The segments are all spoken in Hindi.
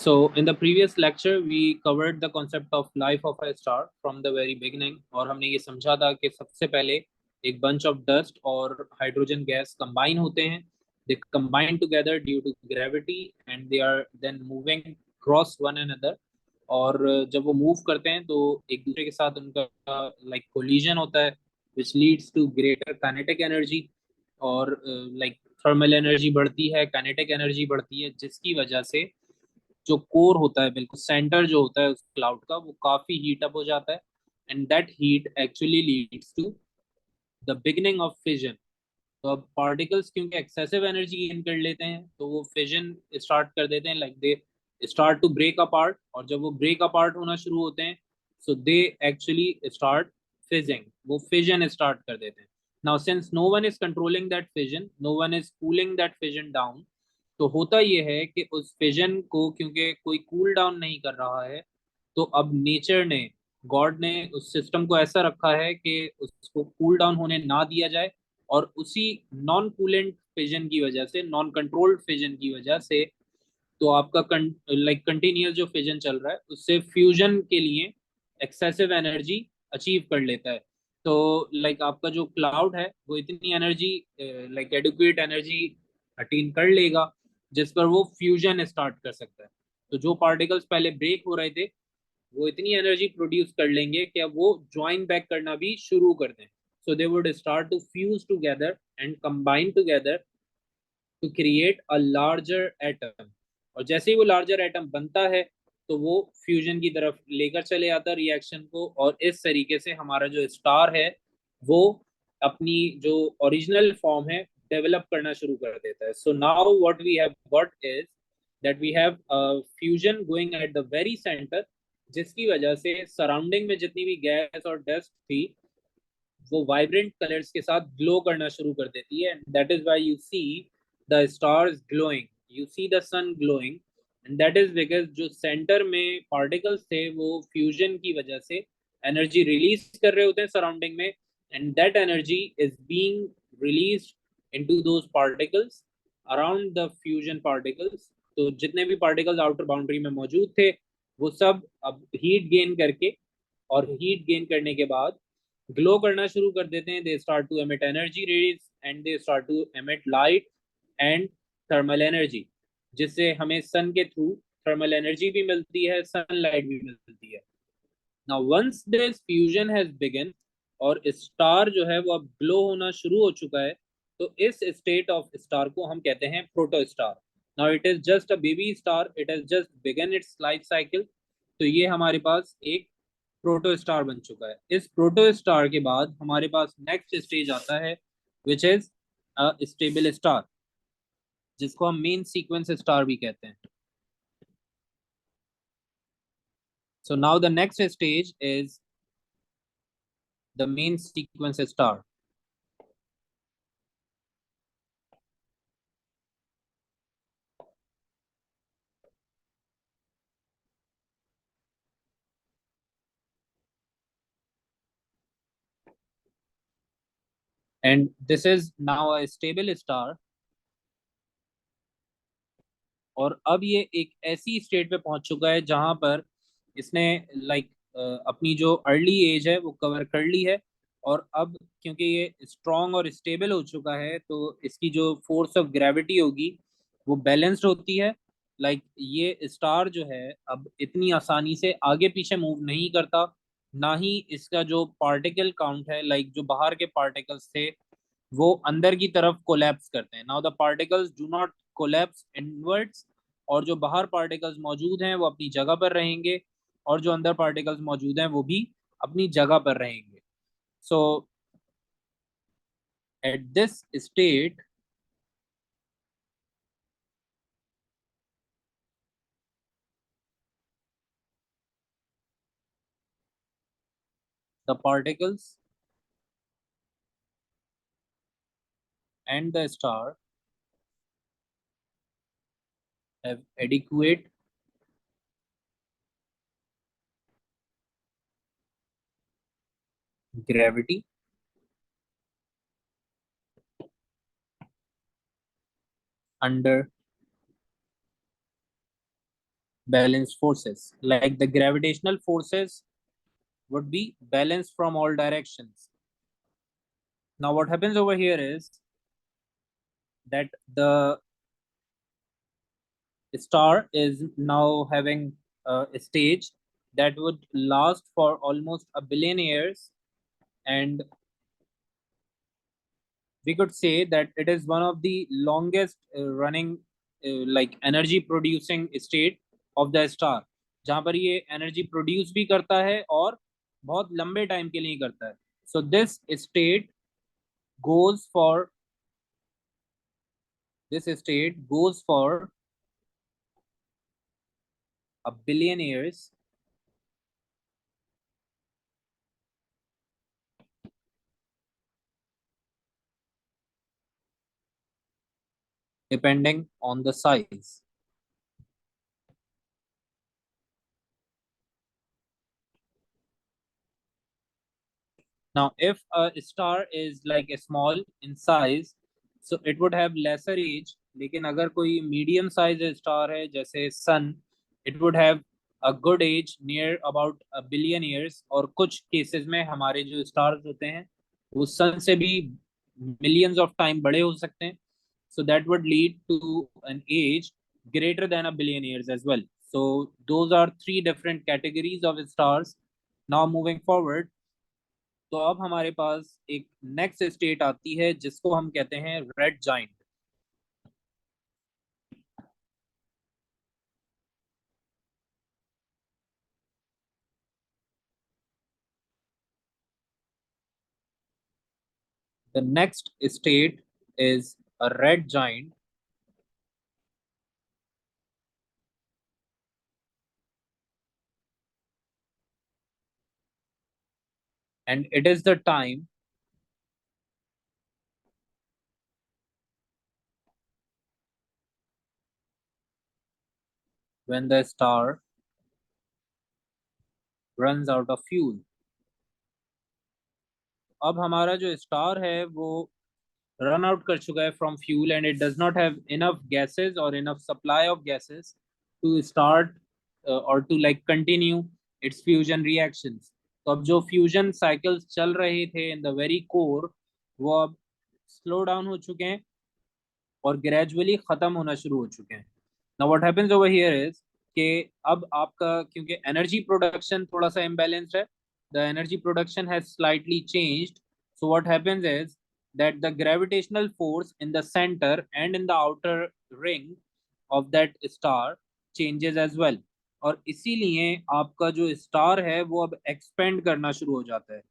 So, in the previous lecture, we covered the concept of life of a star from the very beginning. और हमने ये समझा था कि सबसे पहले एक bunch of dust और hydrogen gas combine होते हैं. They combine together due to gravity and they are then moving across one another. और जब वो मूव करते हैं तो एक दूसरे के साथ उनका like collision होता है, which leads to greater kinetic energy. और like thermal energy बढ़ती है, kinetic energy बढ़ती है, जिसकी वजह से जो कोर होता है, बिल्कुल सेंटर जो होता है उस क्लाउड का, वो काफी हीट अप हो जाता है. And that heat actually leads to the beginning of fission. तो अब पार्टिकल्स क्योंकि एक्सेसिव एनर्जी गेन कर लेते हैं तो वो फिजन स्टार्ट कर देते हैं, like they start to break apart. और जब वो ब्रेक अपार्ट होना शुरू होते हैं so they actually start fizzing, वो फिजन स्टार्ट कर देते हैं. Now since no one is controlling that fission, no one is cooling that fission down, तो होता ये है कि उस फिजन को क्योंकि कोई कूल डाउन नहीं कर रहा है, तो अब नेचर ने, गॉड ने उस सिस्टम को ऐसा रखा है कि उसको कूल डाउन होने ना दिया जाए. और उसी नॉन कूलेंट फिजन की वजह से, नॉन कंट्रोल्ड फिजन की वजह से, तो आपका कंटिन्यूस जो फिजन चल रहा है उससे फ्यूजन के लिए एक्सेसिव एनर्जी अचीव कर लेता है. तो आपका जो क्लाउड है वो इतनी एनर्जी, एडुकेट एनर्जी अटेन कर लेगा जिस पर वो फ्यूजन स्टार्ट कर सकता है. तो जो पार्टिकल्स पहले ब्रेक हो रहे थे वो इतनी एनर्जी प्रोड्यूस कर लेंगे कि अब वो ज्वाइन बैक करना भी शुरू कर दें. So they would start to fuse together and combine together to create a larger atom. और जैसे ही वो लार्जर एटम बनता है तो वो फ्यूजन की तरफ लेकर चले आता है रिएक्शन को. और इस तरीके से हमारा जो स्टार है वो अपनी जो ओरिजिनल फॉर्म है डेवलप करना शुरू कर देता है. So now what we have got is that we have fusion going at the very centre, जिसकी वजह से सराउंडिंग में जितनी भी गैस और डस्ट थी वो वाइब्रेंट कलर्स के साथ ग्लो करना शुरू कर देती है. That is why you see the stars glowing, you see the sun glowing. And that is because जो सेंटर में पार्टिकल्स थे वो फ्यूजन की वजह से एनर्जी रिलीज कर रहे होते हैं सराउंडिंग में. And that energy is being release into those particles around the fusion particles. तो जितने भी पार्टिकल्स आउटर बाउंड्री में मौजूद थे वो सब अब हीट गेन करके, और हीट गेन करने के बाद ग्लो करना शुरू कर देते हैं. They start to emit energy rays and they start to emit light and thermal energy, जिससे हमें सन के थ्रू थर्मल एनर्जी भी मिलती है, सनलाइट भी मिलती है. Now once this fusion has begun और स्टार जो है वो अब ग्लो होना शुरू हो चुका है, तो इस स्टेट ऑफ स्टार को हम कहते हैं proto star. Now it is just a baby star, it has just begun its life cycle. तो ये हमारे पास एक प्रोटो स्टार बन चुका है. इस प्रोटो स्टार के बाद हमारे पास नेक्स्ट स्टेज आता है विच इज स्टेबल स्टार, जिसको हम मेन सीक्वेंस स्टार भी कहते हैं. So now the next stage is the main sequence star. And this is now a stable star. और अब ये एक ऐसी स्टेट पे पहुंच चुका है जहां पर इसने अपनी जो अर्ली एज है वो कवर कर ली है. और अब क्योंकि ये स्ट्रांग और स्टेबल हो चुका है तो इसकी जो फोर्स ऑफ ग्रेविटी होगी वो बैलेंस्ड होती है. ये स्टार जो है अब इतनी आसानी से आगे पीछे मूव नहीं करता, ना ही इसका जो पार्टिकल काउंट है, जो बाहर के पार्टिकल्स थे वो अंदर की तरफ कोलैप्स करते हैं. Now the particles do not collapse inwards, और जो बाहर पार्टिकल्स मौजूद हैं वो अपनी जगह पर रहेंगे, और जो अंदर पार्टिकल्स मौजूद हैं वो भी अपनी जगह पर रहेंगे. So at this state the particles and the star have adequate gravity under balanced forces. Like the gravitational forces would be balanced from all directions. Now, what happens over here is that the star is now having a stage that would last for almost a billion years, and we could say that it is one of the longest running like energy producing state of the star, जहां पर ये एनर्जी प्रोड्यूस भी करता है और बहुत लंबे टाइम के लिए करता है. So this state goes for a billion years, depending on the size. Now, if a star is like a small in size, so it would have lesser age. लेकिन अगर कोई medium size star है जैसे sun, it would have a good age near about a billion years. और कुछ cases में हमारे जो stars होते हैं वो sun से भी millions of time बड़े हो सकते हैं. So that would lead to an age greater than a billion years as well. So those are three different categories of stars. Now moving forward, तो अब हमारे पास एक नेक्स्ट स्टेट आती है जिसको हम कहते हैं red giant. The next state is a red giant, and it is the time when the star runs out of fuel. अब हमारा जो स्टार है वो रन आउट कर चुका है from fuel, and it does not have enough gases और enough supply of gases to start और to like continue its fusion reactions. तो अब जो फ्यूजन साइकिल्स चल रहे थे इन द वेरी कोर, वो अब स्लो डाउन हो चुके हैं और ग्रेजुअली खत्म होना शुरू हो चुके हैं. Now what happens over here is कि अब आपका क्योंकि एनर्जी प्रोडक्शन थोड़ा सा इम्बैलेंस्ड है, the energy production has slightly changed. So what happens is that the gravitational force in the center and in the outer ring of that star changes as well. और इसीलिए आपका जो स्टार है वो अब एक्सपेंड करना शुरू हो जाता है.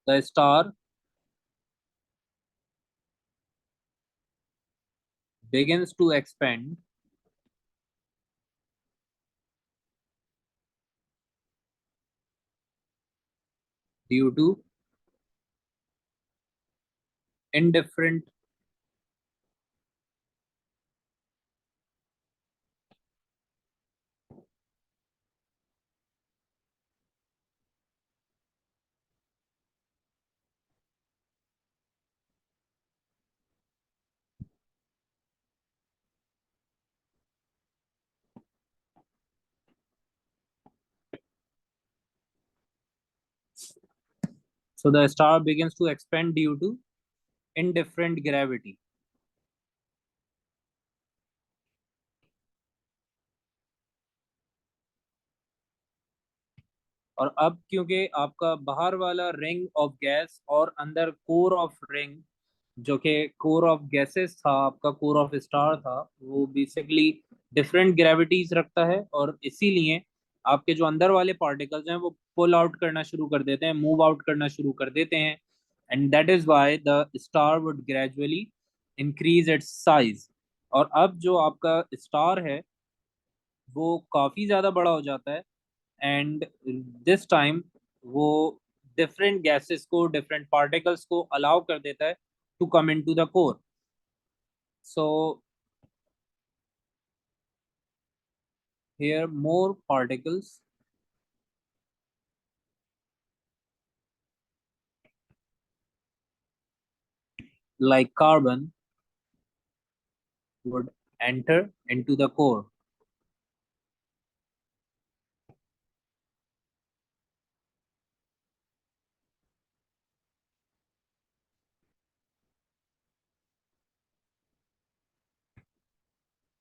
The star begins to expand due to indifferent. So the star begins to expand due to indifferent gravity. और अब क्योंकि आपका बाहर वाला रिंग ऑफ गैस और अंदर कोर ऑफ रिंग, जो कि कोर ऑफ गैसेस था, आपका कोर ऑफ स्टार था, वो बेसिकली डिफरेंट ग्रेविटीज रखता है, और इसीलिए आपके जो अंदर वाले पार्टिकल्स हैं वो पुल आउट करना शुरू कर देते हैं, मूव आउट करना शुरू कर देते हैं. And that is why the star would gradually increase its size. और अब जो आपका स्टार है वो काफी ज्यादा बड़ा हो जाता है, एंड दिस टाइम वो डिफरेंट गैसेस को, डिफरेंट पार्टिकल्स को अलाउ कर देता है to come into the core. So here more particles like carbon would enter into the core.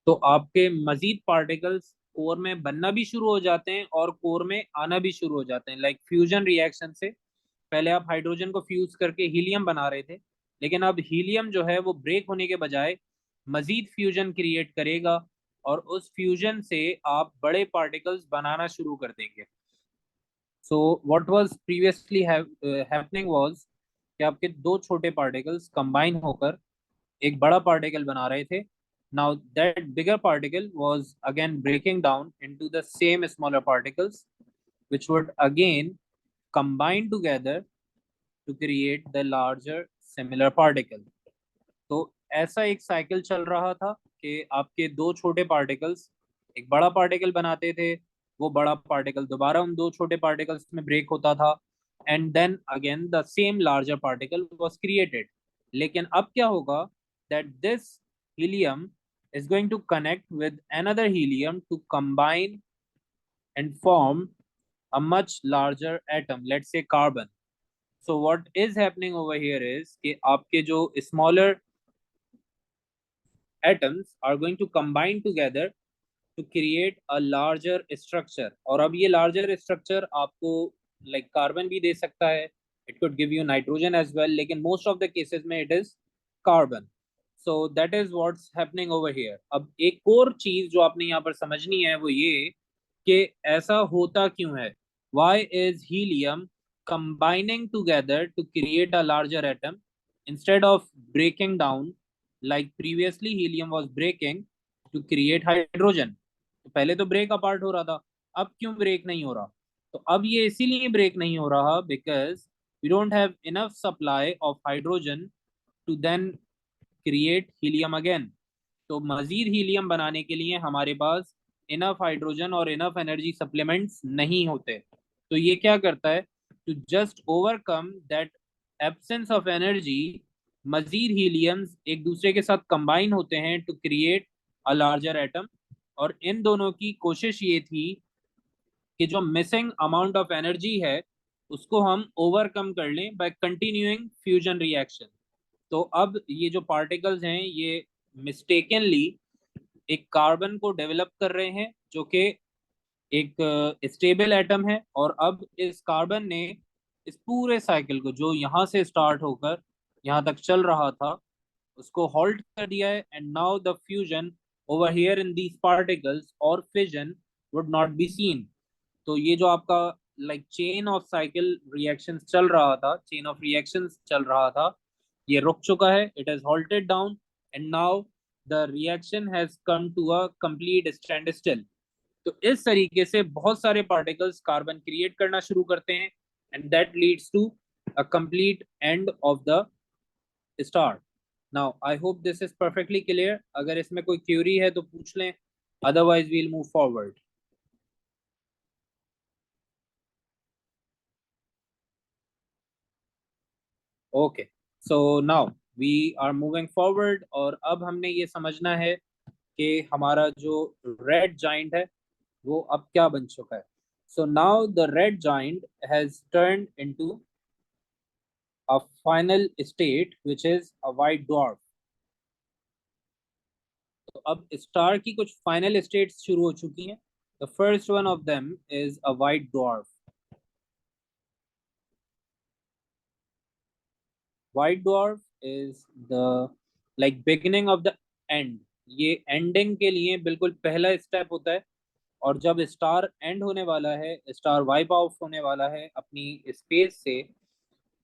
तो आपके मजीद पार्टिकल्स कोर में बनना भी शुरू हो जाते हैं और कोर में आना भी शुरू हो जाते हैं, लाइक फ्यूजन रिएक्शन से। पहले आप हाइड्रोजन को फ्यूज करके हीलियम बना रहे थे, लेकिन अब हीलियम जो है वो ब्रेक होने के बजाय मजीद फ्यूजन क्रिएट करेगा, और उस फ्यूजन से आप बड़े पार्टिकल्स बनाना शुरू कर देंगे। So what was previously happening was कि आपके दो छोटे पार्टिकल्स कंबाइन होकर एक बड़ा पार्टिकल बना रहे थे। Now that bigger particle was again breaking down into the same smaller particles, which would again combine together to create the larger similar particle. तो ऐसा एक साइकिल चल रहा था कि आपके दो छोटे पार्टिकल्स एक बड़ा पार्टिकल बनाते थे, वो बड़ा पार्टिकल दोबारा उन दो छोटे पार्टिकल्स में ब्रेक होता था, and then again the same larger particle was created. लेकिन अब क्या होगा, that this helium is going to connect with another helium to combine and form a much larger atom, let's say carbon. So what is happening over here is कि आपके जो smaller atoms are going to combine together to create a larger structure। और अब ये larger structure आपको like carbon भी दे सकता है, it could give you nitrogen as well, लेकिन most of the cases में it is carbon। so that is what's happening over here। अब एक और चीज जो आपने यहाँ पर समझनी है वो ये कि ऐसा होता क्यों है। why is helium combining together to create a larger atom instead of breaking down like previously helium was breaking to create hydrogen। तो पहले तो ब्रेक अपार्ट हो रहा था, अब क्यों ब्रेक नहीं हो रहा? तो अब ये इसीलिए ब्रेक नहीं हो रहा because we don't have enough supply of hydrogen to then create helium again. तो मजीद हीलियम बनाने के लिए हमारे पास इनफ हाइड्रोजन और इनफ एनर्जी सप्लीमेंट्स नहीं होते। तो ये क्या करता है, to just overcome that absence of energy, मजीद हीलियम्स एक दूसरे के साथ कंबाइन होते हैं to create a larger atom. और इन दोनों की कोशिश ये थी कि जो मिसिंग अमाउंट ऑफ एनर्जी है उसको हम ओवरकम कर लें बाय कंटिन्यूइंग फ्यूजन रिएक्शन। तो अब ये जो पार्टिकल्स हैं ये मिस्टेकनली एक कार्बन को डेवलप कर रहे हैं जो कि एक स्टेबल एटम है, और अब इस कार्बन ने इस पूरे साइकिल को जो यहाँ से स्टार्ट होकर यहाँ तक चल रहा था उसको हॉल्ट कर दिया है, and now the fusion over here in these particles और fission would not be seen. तो ये जो आपका like chain of cycle reactions चल रहा था, चेन ऑफ रिएक्शंस चल रहा था, ये रुक चुका है, it has halted down, and now the reaction has come to a complete standstill. तो इस तरीके से बहुत सारे पार्टिकल्स कार्बन क्रिएट करना शुरू करते हैं, and that leads to a complete end of the star. Now I hope this is perfectly clear. अगर इसमें कोई क्यूरी है तो पूछ लें, otherwise we'll move forward. Okay, so now we are moving forward, और अब हमने ये समझना है कि हमारा जो रेड जाइंट है वो अब क्या बन चुका है। So now the red giant has turned into a final state which is a white dwarf. तो अब स्टार की कुछ फाइनल स्टेट्स शुरू हो चुकी हैं। The first one of them is a white dwarf. White dwarf is the like beginning of the end. ये एंडिंग के लिए बिल्कुल पहला स्टेप होता है, और जब स्टार एंड होने वाला है, स्टार वाइप आउट होने वाला है अपनी स्पेस से,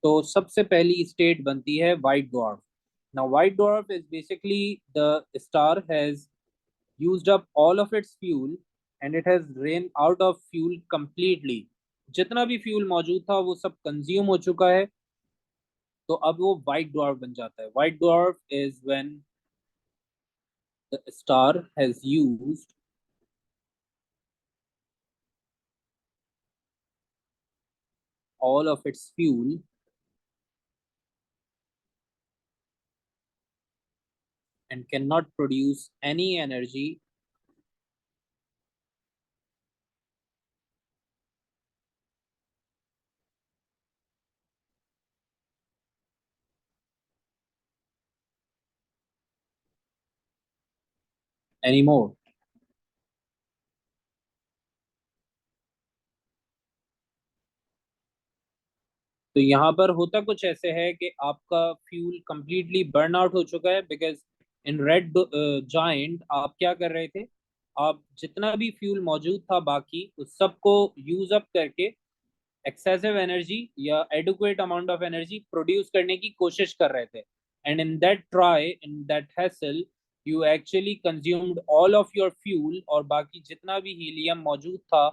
तो सबसे पहली स्टेट बनती है white dwarf. Now white dwarf is basically the star has used up all of its fuel and it has ran out of fuel completely। जितना भी फ्यूल मौजूद था वो सब कंज्यूम हो चुका है, तो अब वो व्हाइट ड्वार्फ बन जाता है। White dwarf is when the star has used all of its fuel and cannot produce any energy anymore. तो यहाँ पर होता कुछ ऐसे है कि आपका फ्यूल कंप्लीटली बर्न आउट हो चुका है, बिकॉज इन रेड जाइंट आप क्या कर रहे थे, आप जितना भी फ्यूल मौजूद था बाकी उस सबको यूज अप करके एक्सेसिव एनर्जी या adequate amount of energy produce करने की कोशिश कर रहे थे, and in that hassle you actually consumed all of your fuel, और बाकी जितना भी हीलियम मौजूद था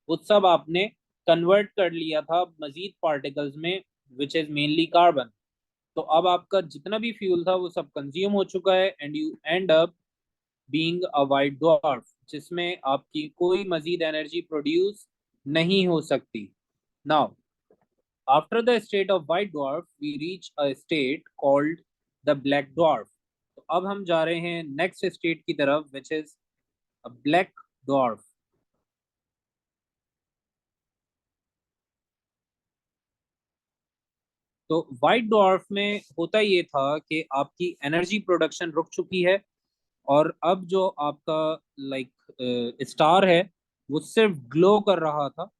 वो सब आपने कन्वर्ट कर लिया था मजीद पार्टिकल्स में, विच इज मेनली कार्बन। तो अब आपका जितना भी फ्यूल था वो सब कंज्यूम हो चुका है, and you and up being a white dwarf, जिसमें आपकी कोई मजीद एनर्जी प्रोड्यूस नहीं हो सकती। Now after the state of white dwarf we reach a state called the black dwarf। तो अब हम जा रहे हैं नेक्स्ट स्टेट की तरफ, which is a black dwarf। तो व्हाइट डॉर्फ में होता ये था कि आपकी एनर्जी प्रोडक्शन रुक चुकी है, और अब जो आपका लाइक स्टार है वो सिर्फ ग्लो कर रहा था।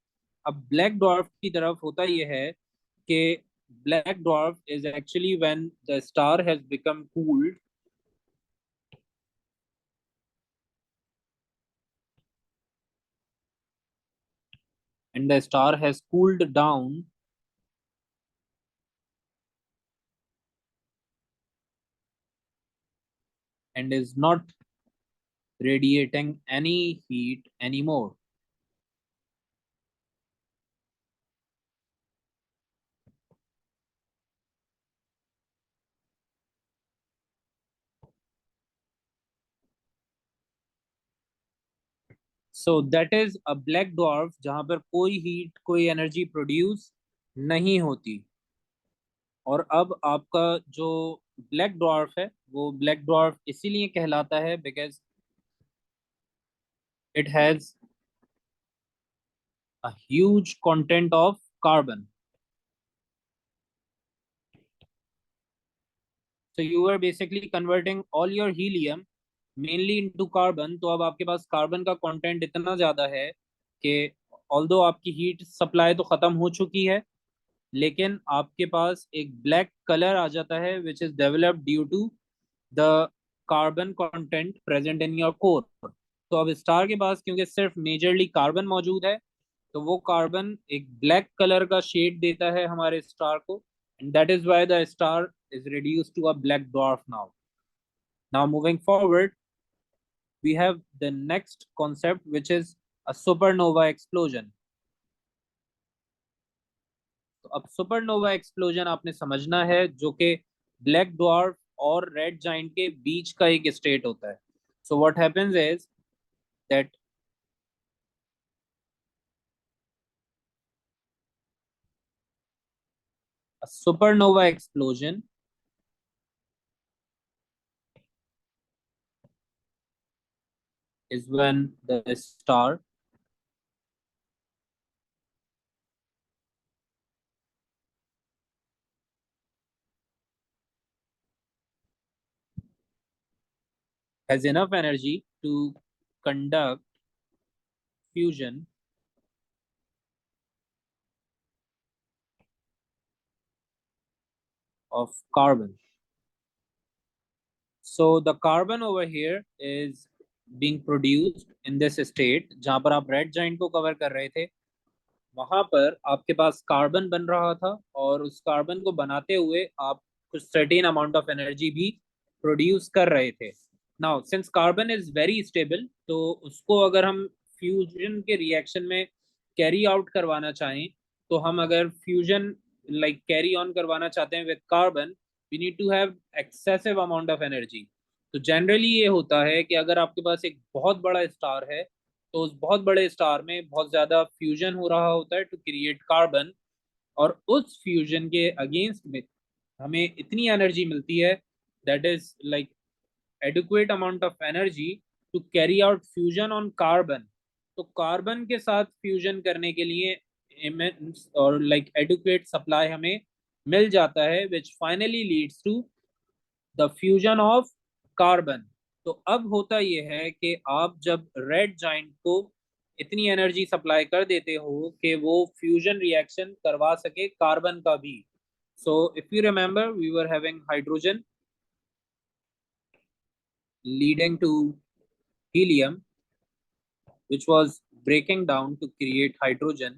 अब ब्लैक डॉर्फ की तरफ होता ये है कि black dwarf is actually when the star has become cooled, and the star has cooled down and is not radiating any heat anymore। So that is a black dwarf जहां पर कोई हीट कोई एनर्जी प्रोड्यूस नहीं होती। और अब आपका जो ब्लैक डॉर्फ है वो ब्लैक डॉर्फ इसीलिए कहलाता है because it has a huge content of carbon। So you are basically converting all your helium mainly into carbon। तो अब आपके पास कार्बन का कंटेंट इतना ज्यादा है कि ऑल्दो आपकी हीट सप्लाई तो खत्म हो चुकी है, लेकिन आपके पास एक ब्लैक कलर आ जाता है which is developed due to the carbon content present in your core. तो अब स्टार के पास क्योंकि सिर्फ मेजरली कार्बन मौजूद है, तो वो कार्बन एक ब्लैक कलर का शेड देता है हमारे स्टार को, and that is why the star is reduced to a black dwarf now। Now moving forward, we have the next concept which is a supernova explosion। तो अब सुपरनोवा एक्सप्लोजन आपने समझना है, जो कि ब्लैक ड्वार्फ और रेड जाइंट के बीच का एक स्टेट होता है। So what happens is that a supernova explosion is when the star has enough energy to conduct fusion of carbon। So the carbon over here is being produced in this state। जहां पर आप रेड जाइंट को कवर कर रहे थे वहां पर आपके पास कार्बन बन रहा था, और उस कार्बन को बनाते हुए आप कुछ सर्टेन अमाउंट ऑफ एनर्जी भी प्रोड्यूस कर रहे थे। Now since carbon is very stable, तो उसको अगर हम फ्यूजन के रिएक्शन में कैरी आउट करवाना चाहें, तो हम अगर फ्यूजन लाइक कैरी ऑन करवाना चाहते हैं with carbon, we need to have excessive amount of energy. तो जनरली ये होता है कि अगर आपके पास एक बहुत बड़ा स्टार है, तो उस बहुत बड़े स्टार में बहुत ज्यादा फ्यूजन हो रहा होता है टू क्रिएट कार्बन, और उस फ्यूजन के अगेंस्ट में हमें इतनी एनर्जी मिलती है that is like adequate amount of energy to carry out fusion on carbon. तो कार्बन के साथ फ्यूजन करने के लिए immense और लाइक एडुक्वेट सप्लाई हमें मिल जाता है, which finally leads to the fusion of carbon. तो अब होता यह है कि आप जब रेड जाइंट को इतनी एनर्जी सप्लाई कर देते हो कि वो फ्यूजन रिएक्शन करवा सके कार्बन का भी. So if you remember we were having hydrogen leading to helium, which was breaking down to create hydrogen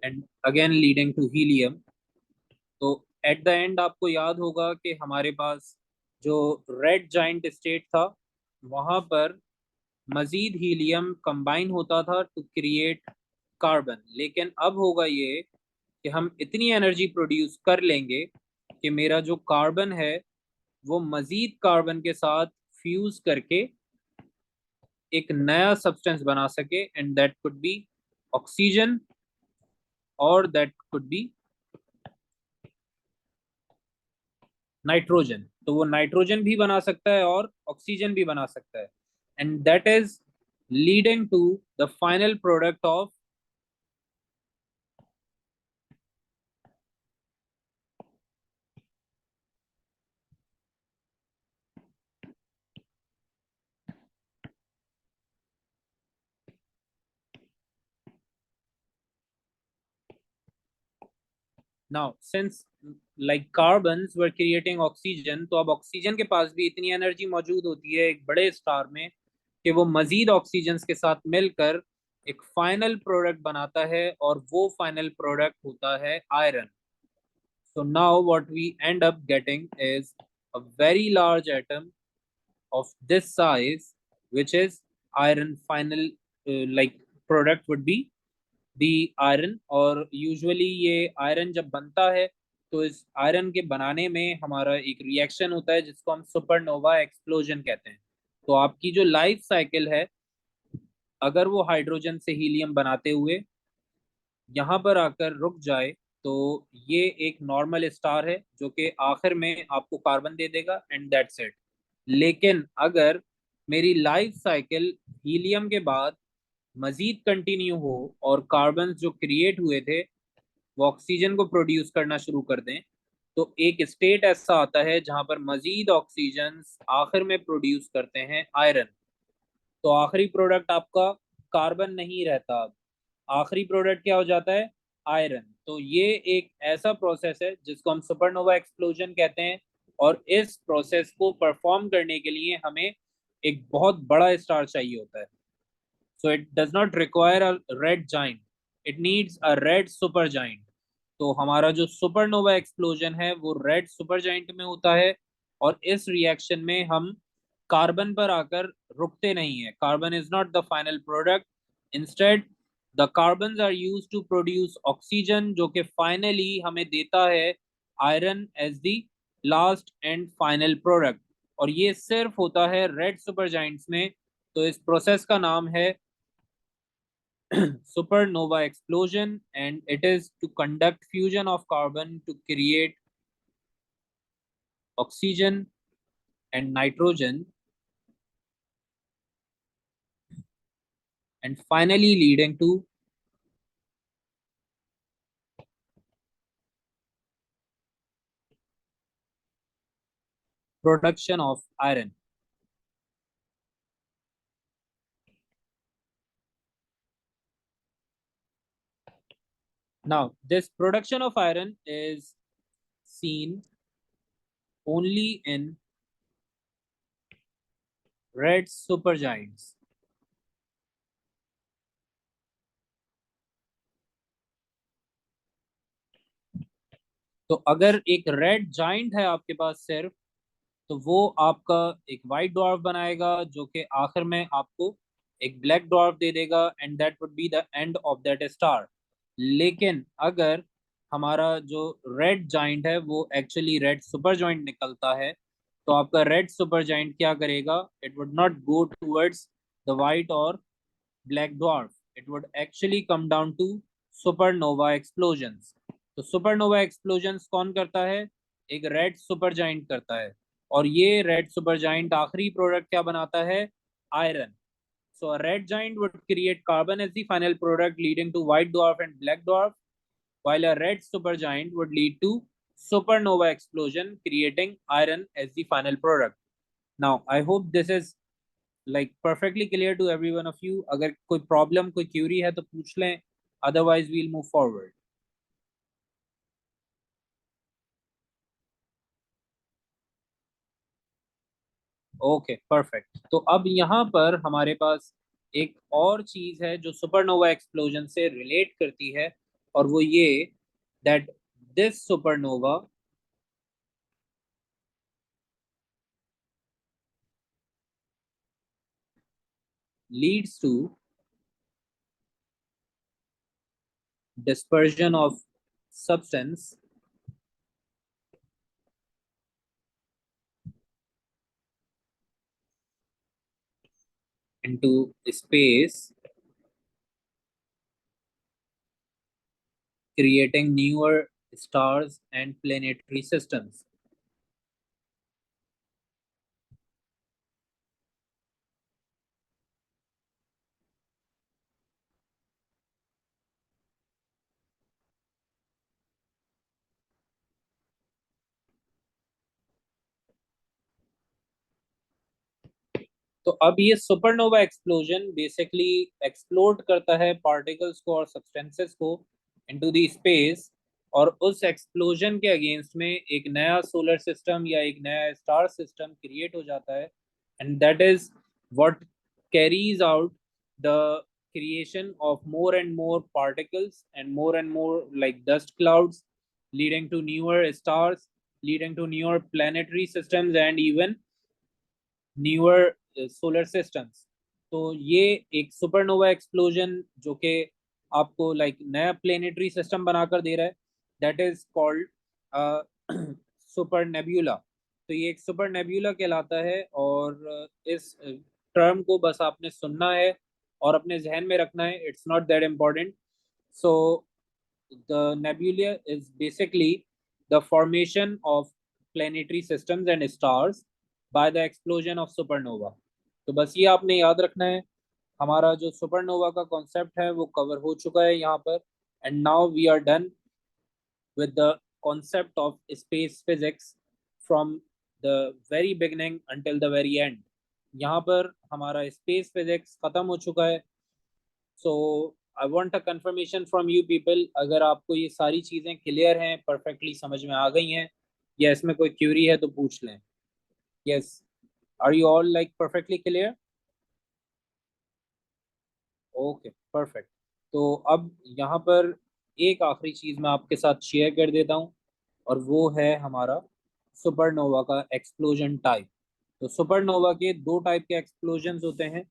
and again leading to helium. तो एट द एंड आपको याद होगा कि हमारे पास जो रेड जाइंट स्टेट था वहां पर मजीद हीलियम कंबाइन होता था टू क्रिएट कार्बन. लेकिन अब होगा ये कि हम इतनी एनर्जी प्रोड्यूस कर लेंगे कि मेरा जो कार्बन है वो मजीद कार्बन के साथ फ्यूज करके एक नया सब्सटेंस बना सके and that could be oxygen और दैट कुड बी नाइट्रोजन. तो वो नाइट्रोजन भी बना सकता है और ऑक्सीजन भी बना सकता है and that is leading to the final product of now since like carbons were creating oxygen. तो अब ऑक्सीजन के पास भी इतनी एनर्जी मौजूद होती है एक बड़े स्टार में कि वो मजीद ऑक्सीजन के साथ मिलकर एक फाइनल प्रोडक्ट बनाता है और वो फाइनल प्रोडक्ट होता है iron. So now what we end up getting is a very large atom of this size, which is iron. Final like product would be the iron. और usually ये iron जब बनता है तो इस आयरन के बनाने में हमारा एक रिएक्शन होता है जिसको हम सुपरनोवा एक्सप्लोजन कहते हैं. तो आपकी जो लाइफ साइकिल है अगर वो हाइड्रोजन से हीलियम बनाते हुए यहाँ पर आकर रुक जाए तो ये एक नॉर्मल स्टार है जो कि आखिर में आपको कार्बन दे देगा एंड दैट्स इट. लेकिन अगर मेरी लाइफ साइकिल हीलियम के बाद मजीद कंटिन्यू हो और कार्बन जो क्रिएट हुए थे वो ऑक्सीजन को प्रोड्यूस करना शुरू कर दें तो एक स्टेट ऐसा आता है जहां पर मजीद ऑक्सीजन आखिर में प्रोड्यूस करते हैं आयरन. तो आखिरी प्रोडक्ट आपका कार्बन नहीं रहता. आखिरी प्रोडक्ट क्या हो जाता है आयरन. तो ये एक ऐसा प्रोसेस है जिसको हम सुपरनोवा एक्सप्लोजन कहते हैं और इस प्रोसेस को परफॉर्म करने के लिए हमें एक बहुत बड़ा स्टार चाहिए होता है. So it does not require a red giant, it needs a red super giant. तो हमारा जो सुपरनोवा एक्सप्लोजन है वो रेड सुपर जाइंट में होता है और इस रिएक्शन में हम कार्बन पर आकर रुकते नहीं है. Carbon is not the final product. Instead the carbon are use to produce oxygen जो कि फाइनली हमें देता है iron as the last and final product. और ये सिर्फ होता है रेड सुपर जाइंट्स में. तो इस प्रोसेस का नाम है supernova explosion and it is to conduct fusion of carbon to create oxygen and nitrogen and finally leading to production of iron. Now this production of iron is seen only in red supergiants. तो अगर एक रेड जाइंट है आपके पास सिर्फ तो वो आपका एक वाइट डॉर्फ बनाएगा जो कि आखिर में आपको एक ब्लैक डॉर्फ दे देगा and that would be the end of that star. लेकिन अगर हमारा जो रेड जाइंट है वो एक्चुअली रेड सुपर जॉइंट निकलता है तो आपका रेड सुपर जॉइंट क्या करेगा, it would not go towards the white और black dwarf, it would actually come down to supernova explosions. तो सुपरनोवा एक्सप्लोजंस कौन करता है, एक रेड सुपर जाइंट करता है. और ये रेड सुपर जाइंट आखिरी प्रोडक्ट क्या बनाता है, iron. So a red giant would create carbon as the final product leading to white dwarf and black dwarf, while a red supergiant would lead to supernova explosion creating iron as the final product. Now I hope this is like perfectly clear to every one of you. अगर कोई प्रॉब्लम कोई क्यूरी है तो पूछ लें, otherwise we'll move forward. Okay perfect. तो अब यहाँ पर हमारे पास एक और चीज है जो सुपरनोवा एक्सप्लोजन से रिलेट करती है, और वो ये that this supernova leads to dispersion of substance into space, creating newer stars and planetary systems. तो अब ये सुपरनोवा एक्सप्लोजन बेसिकली एक्सप्लोड करता है पार्टिकल्स को और सब्सटेंसेस को इनटू द स्पेस, और उस एक्सप्लोजन के अगेंस्ट में एक नया सोलर सिस्टम या एक नया स्टार सिस्टम क्रिएट हो जाता है. And that is what carries out the creation of more and more particles and more like dust clouds, leading to newer stars, leading to newer planetary systems and even newer solar systems. तो ये एक सुपरनोवा एक्सप्लोजन जो कि आपको लाइक नया प्लेनेटरी सिस्टम बनाकर दे रहा है, that is called super nebula. तो ये एक सुपर नेब्यूला कहलाता है, और इस टर्म को बस आपने सुनना है और अपने जहन में रखना है. It's not that important. So the nebula is basically the formation of planetary systems and stars by the explosion of supernova. तो बस ये आपने याद रखना है. हमारा जो सुपरनोवा का कॉन्सेप्ट है वो कवर हो चुका है यहाँ पर. And now we are done with the concept of space physics from the very beginning until the very end. यहाँ पर हमारा स्पेस फिजिक्स खत्म हो चुका है. So I want a confirmation from you people, अगर आपको ये सारी चीजें क्लियर हैं, परफेक्टली समझ में आ गई हैं, या इसमें कोई क्यूरी है तो पूछ लें. Yes, are you all like perfectly clear? Okay perfect. तो अब यहाँ पर एक आखिरी चीज मैं आपके साथ शेयर कर देता हूँ, और वो है हमारा सुपरनोवा का एक्सप्लोजन टाइप. तो सुपरनोवा के दो टाइप के एक्सप्लोजन होते हैं.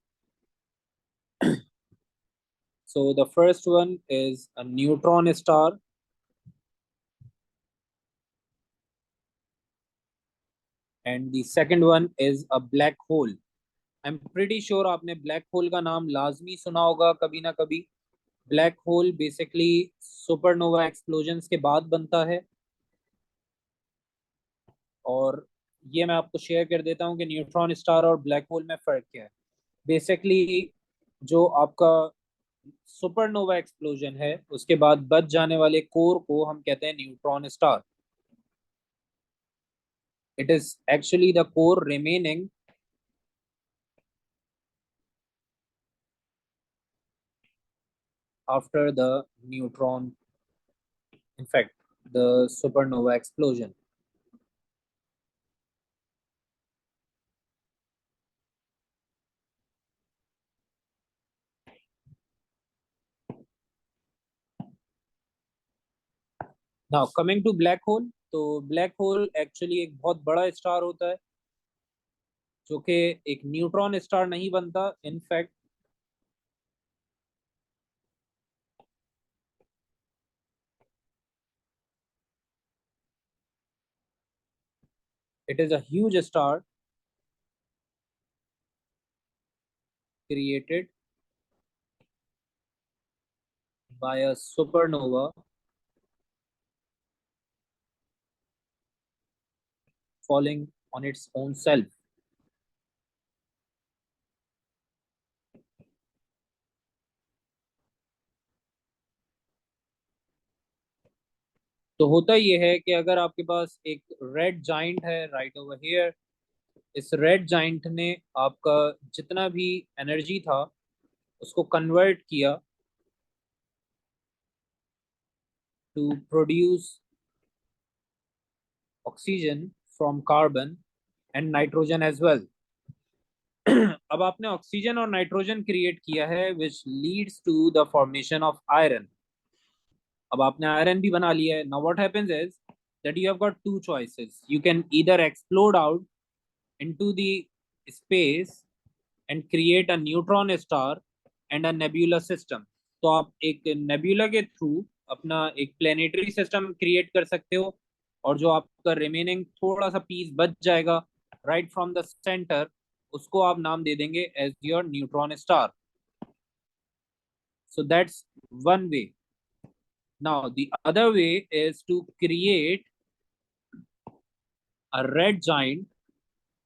So the first one is a neutron star, and the second one is a black hole. I am pretty sure आपने ब्लैक होल का नाम लाजमी सुना होगा कभी ना कभी. ब्लैक होल बेसिकली सुपरनोवा एक्सप्लोजंस के बाद बनता है, और ये मैं आपको शेयर कर देता हूँ कि न्यूट्रॉन स्टार और ब्लैक होल में फर्क क्या है. बेसिकली जो आपका सुपरनोवा एक्सप्लोजन है उसके बाद बच जाने वाले कोर को हम कहते हैं neutron star. It is actually the core remaining after the neutron, in fact the supernova explosion. Now coming to black hole. तो ब्लैक होल एक्चुअली एक बहुत बड़ा स्टार होता है जो कि एक न्यूट्रॉन स्टार नहीं बनता. In fact it is a huge star created by a supernova falling on its own self. तो होता ये है कि अगर आपके पास एक रेड जाइंट है राइट ओवर हियर, इस रेड जाइंट ने आपका जितना भी एनर्जी था उसको कन्वर्ट किया to produce oxygen from carbon and nitrogen as well. अब आपने ऑक्सीजन और नाइट्रोजन क्रिएट किया है which leads to the formation of iron. अब आपने आयरन भी बना लिया है। Now what happens is that you have got two choices, you can either explode out into the space and create a neutron star and a nebula system. तो आप एक नेब्यूला के थ्रू अपना एक प्लेनेटरी सिस्टम क्रिएट कर सकते हो, और जो आपका रिमेनिंग थोड़ा सा पीस बच जाएगा राइट फ्रॉम द सेंटर, उसको आप नाम दे देंगे as your neutron star. So that's one way. Now, the other way is to create a red giant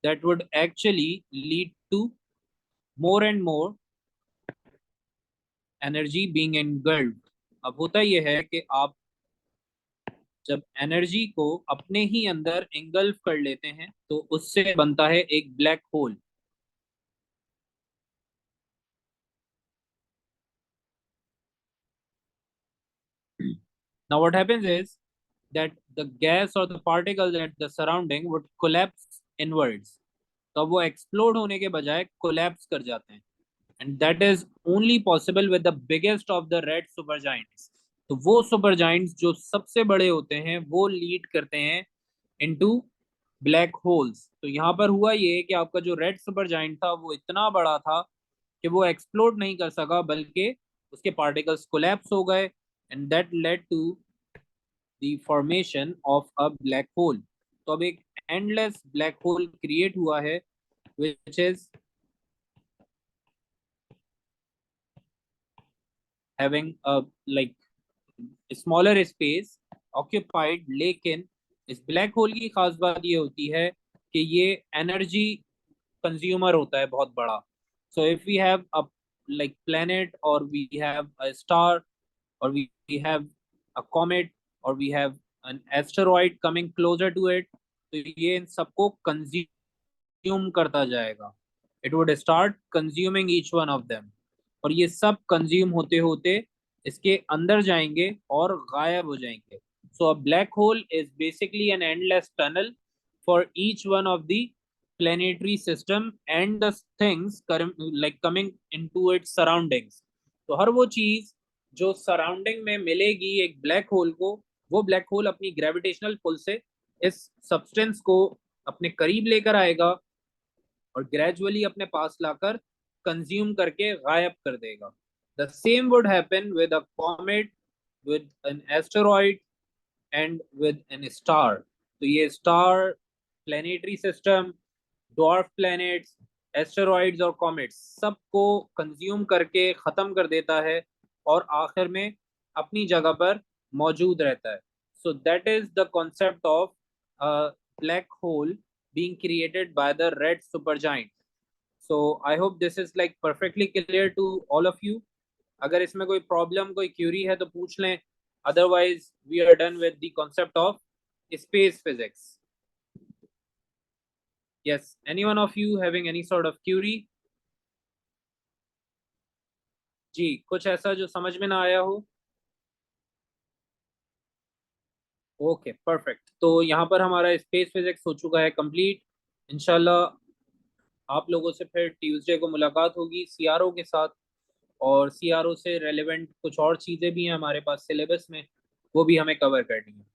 that would actually lead to more and more energy being engulfed. अब होता यह है कि आप जब एनर्जी को अपने ही अंदर engulf कर लेते हैं तो उससे बनता है एक black hole. Now what happens is that the gas or the particles at the surrounding would collapse inwards. तो वो एक्सप्लोड होने के बजाय कोलैप्स कर जाते हैं, and that is only possible with the biggest of the red super Giants. तो वो सुपर जाइंट्स जो सबसे बड़े होते हैं वो लीड करते हैं इनटू ब्लैक होल्स। तो यहाँ पर हुआ ये कि आपका जो रेड सुपर जाइंट था वो इतना बड़ा था कि वो एक्सप्लोड नहीं कर सका, बल्कि उसके पार्टिकल्स कोलैप्स हो गए, and that led to the formation of a black hole. तो अब एक एंडलेस ब्लैक होल क्रिएट हुआ है which is having a like smaller space occupied, लेकिन इस ब्लैक होल की खास बात ये होती है कि ये एनर्जी कंज्यूमर होता है बहुत बड़ा। So if we have a like planet or we have a star or we have a comet or we have an asteroid coming closer to it, तो ये इन सबको कंज्यूम करता जाएगा। It would start consuming each one of them, और ये सब कंज्यूम होते होते इसके अंदर जाएंगे और गायब हो जाएंगे। So a black hole is basically an endless tunnel for each one of the planetary system and the things like coming into its surroundings। तो हर वो चीज जो सराउंडिंग में मिलेगी एक ब्लैक होल को, वो ब्लैक होल अपनी ग्रेविटेशनल पुल से इस सब्सटेंस को अपने करीब लेकर आएगा और ग्रेजुअली अपने पास लाकर कंज्यूम करके गायब कर देगा। The same would happen with a comet, with an asteroid and with an star. तो ये star, planetary system, dwarf planets, asteroids और कॉमेट्स सबको कंज्यूम करके खत्म कर देता है और आखिर में अपनी जगह पर मौजूद रहता है। So that is the concept of black hole being created by the red supergiant। So I hope this is like perfectly clear to all of you। अगर इसमें कोई प्रॉब्लम, कोई क्यूरी है तो पूछ लें, otherwise we are done with the concept of space physics। Yes, any one of you having any sort of query? जी, कुछ ऐसा जो समझ में ना आया हो? Okay, perfect. तो यहाँ पर हमारा स्पेस फिजिक्स हो चुका है कंप्लीट। इंशाल्लाह आप लोगों से फिर ट्यूसडे को मुलाकात होगी सीआरओ के साथ, और सीआरओ से रेलेवेंट कुछ और चीज़ें भी हैं हमारे पास सिलेबस में, वो भी हमें कवर करनी है।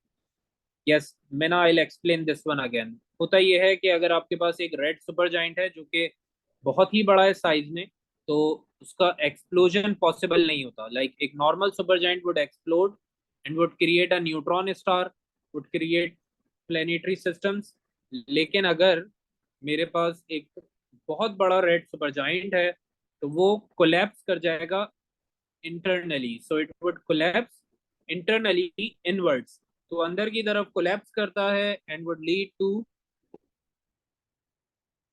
यस, मैं ना I explain this one again. होता यह है कि अगर आपके पास एक रेड सुपर जाइंट है जो कि बहुत ही बड़ा है साइज में, तो उसका एक्सप्लोजन पॉसिबल नहीं होता। लाइक एक normal super giant would explode and would create a neutron star, would create planetary systems. लेकिन अगर मेरे पास एक बहुत बड़ा रेड सुपर जाइंट है तो वो कोलैप्स कर जाएगा internally. So it would collapse internally inwards, तो अंदर की तरफ कोलैप्स करता है and would lead to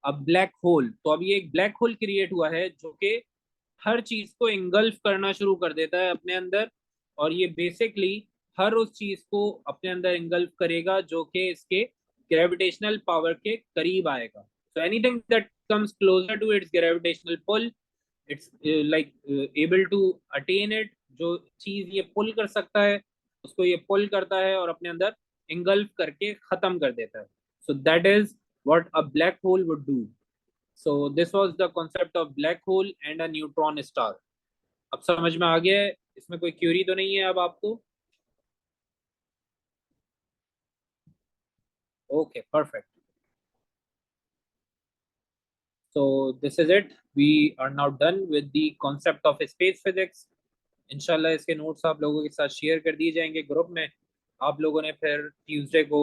a black hole. तो अब ये एक ब्लैक होल क्रिएट हुआ है जो कि हर चीज को इंगल्फ करना शुरू कर देता है अपने अंदर, और ये बेसिकली हर उस चीज को अपने अंदर इंगल्फ करेगा जो कि इसके ग्रेविटेशनल पावर के करीब आएगा। So anything that comes closer to its gravitational pull, it's able to attain it. जो चीज ये पुल कर सकता है उसको ये पुल करता है और अपने अंदर engulf करके खत्म कर देता है. So that is what a black hole would do. So this was the concept of black hole and a neutron star. अब समझ में आ गया है? इसमें कोई क्यूरी तो नहीं है अब आपको? Okay, perfect. So this is it. We are now done with the concept of space physics. इंशाल्लाह इसके नोट्स आप लोगों के साथ शेयर कर दिए जाएंगे ग्रुप में. आप लोगों ने फिर ट्यूसडे को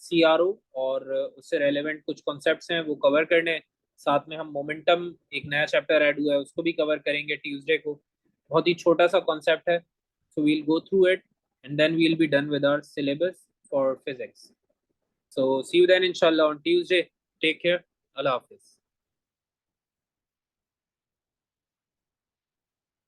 CRO और उससे रेलेवेंट कुछ कॉन्सेप्ट्स हैं वो कवर करने. साथ में हम मोमेंटम एक नया चैप्टर ऐड हुआ है उसको भी कवर करेंगे ट्यूसडे को. बहुत ही छोटा सा कॉन्सेप्ट है. So we'll go through it and then we'll be done with our syllabus for physics. So see you then inshallah on Tuesday. Take care. Allah Hafiz.